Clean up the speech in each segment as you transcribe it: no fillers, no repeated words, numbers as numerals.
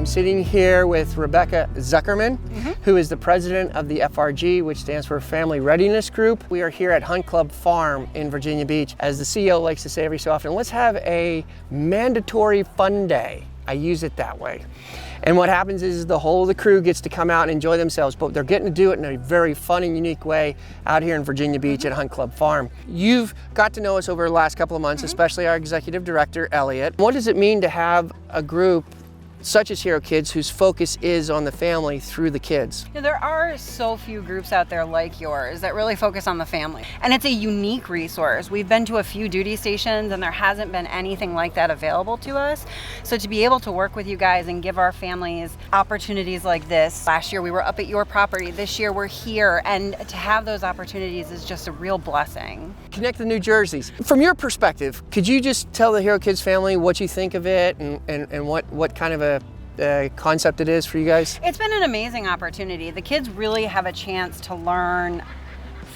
I'm sitting here with Rebecca Zuckerman, who is the president of the FRG, which stands for Family Readiness Group. We are here at Hunt Club Farm in Virginia Beach. As the CEO likes to say every so often, let's have a mandatory fun day. I use it that way. And what happens is the whole of the crew gets to come out and enjoy themselves, but they're getting to do it in a very fun and unique way out here in Virginia Beach at Hunt Club Farm. You've got to know us over the last couple of months, especially our executive director, Elliot. What does it mean to have a group such as Hero Kids, whose focus is on the family through the kids? There are so few groups out there like yours that really focus on the family. And it's a unique resource. We've been to a few duty stations and there hasn't been anything like that available to us. So to be able to work with you guys and give our families opportunities like this. Last year we were up at your property, this year we're here, and to have those opportunities is just a real blessing. Connect the New Jerseys. From your perspective, could you just tell the Hero Kids family what you think of it and what kind of a concept it is for you guys? It's been an amazing opportunity. The kids really have a chance to learn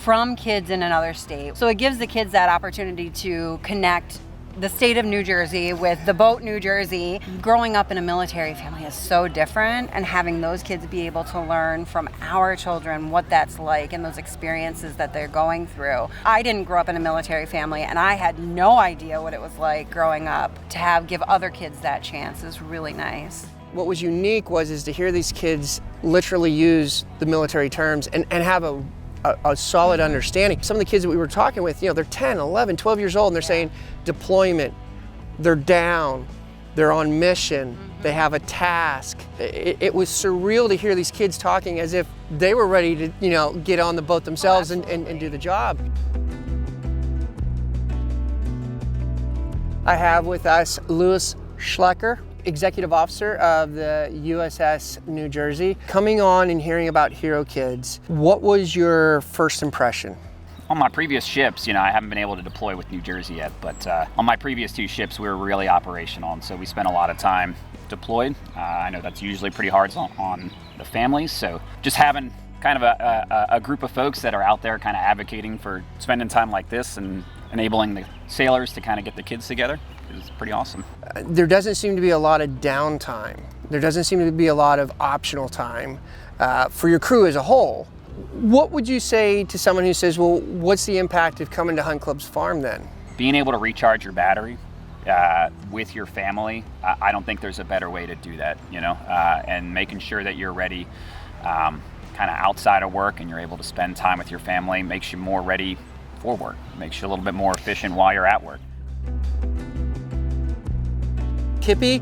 from kids in another state. So it gives the kids that opportunity to connect the state of New Jersey with the boat New Jersey. Growing up in a military family is so different, and having those kids be able to learn from our children what that's like and those experiences that they're going through. I didn't grow up in a military family and I had no idea what it was like growing up. To give other kids that chance is really nice. What was unique is to hear these kids literally use the military terms and have a solid understanding. Some of the kids that we were talking with, they're 10, 11, 12 years old, and they're saying deployment, they're down, they're on mission, they have a task. It was surreal to hear these kids talking as if they were ready to, get on the boat themselves and do the job. I have with us Louis Schlecker, Executive Officer of the USS New Jersey. Coming on and hearing about Hero Kids, what was your first impression? On my previous ships, I haven't been able to deploy with New Jersey yet, but on my previous two ships, we were really operational, and so we spent a lot of time deployed. I know that's usually pretty hard on the families, so just having kind of a group of folks that are out there kind of advocating for spending time like this and enabling the sailors to kind of get the kids together is pretty awesome. There doesn't seem to be a lot of downtime. There doesn't seem to be a lot of optional time for your crew as a whole. What would you say to someone who says, well, what's the impact of coming to Hunt Club's farm then? Being able to recharge your battery with your family, I don't think there's a better way to do that, and making sure that you're ready kind of outside of work and you're able to spend time with your family makes you more ready for work, makes you a little bit more efficient while you're at work. Kippy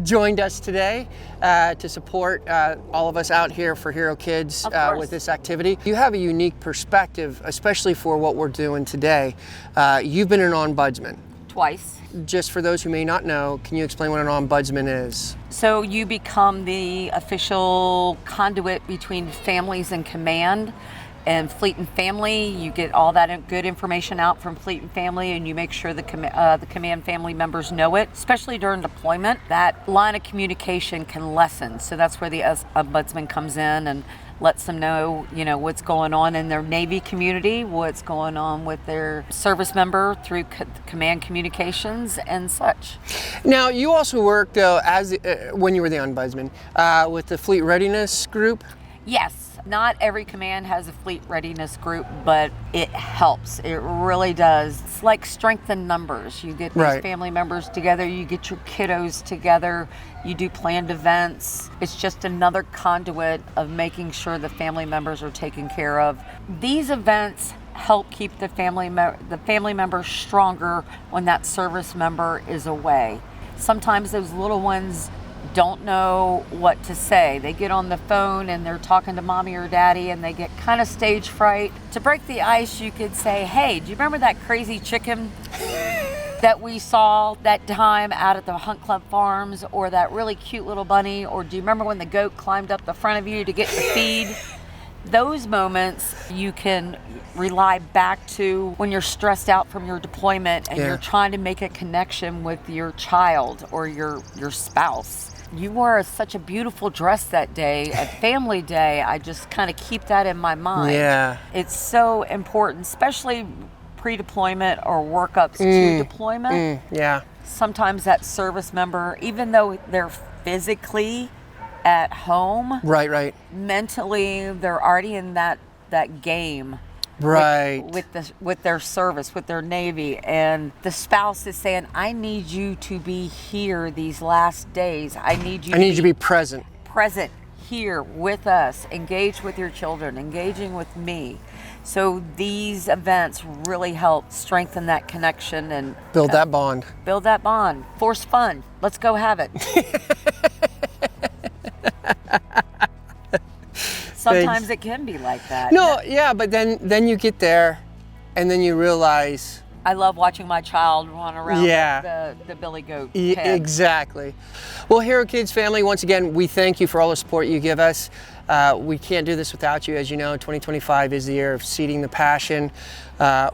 joined us today to support all of us out here for Hero Kids with this activity. You have a unique perspective, especially for what we're doing today. You've been an ombudsman. Twice. Just for those who may not know, can you explain what an ombudsman is? So you become the official conduit between families and command. And Fleet and Family, you get all that good information out from Fleet and Family, and you make sure the command family members know it, especially during deployment. That line of communication can lessen. So that's where the ombudsman comes in and lets them know, what's going on in their Navy community, what's going on with their service member through command communications and such. Now, you also worked when you were the ombudsman with the Fleet Readiness Group. Yes. Not every command has a fleet readiness group, but it helps. It really does. It's like strength in numbers. You get these family members together, you get your kiddos together, you do planned events. It's just another conduit of making sure the family members are taken care of. These events help keep the family member stronger when that service member is away. Sometimes those little ones don't know what to say. They get on the phone and they're talking to mommy or daddy and they get kind of stage fright. To break the ice, you could say, hey, do you remember that crazy chicken that we saw that time out at the Hunt Club Farms, or that really cute little bunny? Or do you remember when the goat climbed up the front of you to get the feed? Those moments you can rely back to when you're stressed out from your deployment and you're trying to make a connection with your child or your spouse. You wore such a beautiful dress that day at Family Day. I just kind of keep that in my mind. Yeah. It's so important, especially pre-deployment or workups to deployment. Yeah. Sometimes that service member, even though they're physically at home, Right. mentally they're already in that game. Right. With their service, with their Navy, and the spouse is saying, I need you to be here these last days. I need you to be present. Present here with us, engage with your children, engaging with me. So these events really help strengthen that connection and Build that bond. Build that bond. Force fun. Let's go have it. Sometimes it can be like that. No, yeah, but then you get there and then you realize. I love watching my child run around the billy goat head. Exactly. Well, Hero Kids family, once again, we thank you for all the support you give us. We can't do this without you. As you know, 2025 is the year of seeding the passion.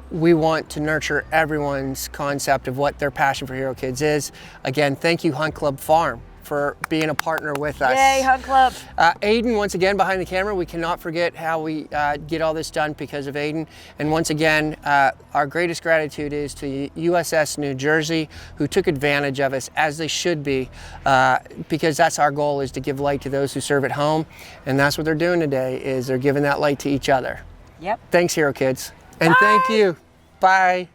We want to nurture everyone's concept of what their passion for Hero Kids is. Again, thank you, Hunt Club Farm, for being a partner with us. Yay, Hunt Club. Aiden, once again, behind the camera. We cannot forget how we get all this done because of Aiden. And once again, our greatest gratitude is to USS New Jersey, who took advantage of us, as they should be, because that's our goal, is to give light to those who serve at home. And that's what they're doing today, is they're giving that light to each other. Yep. Thanks, Hero Kids. And Bye. thank you. Bye.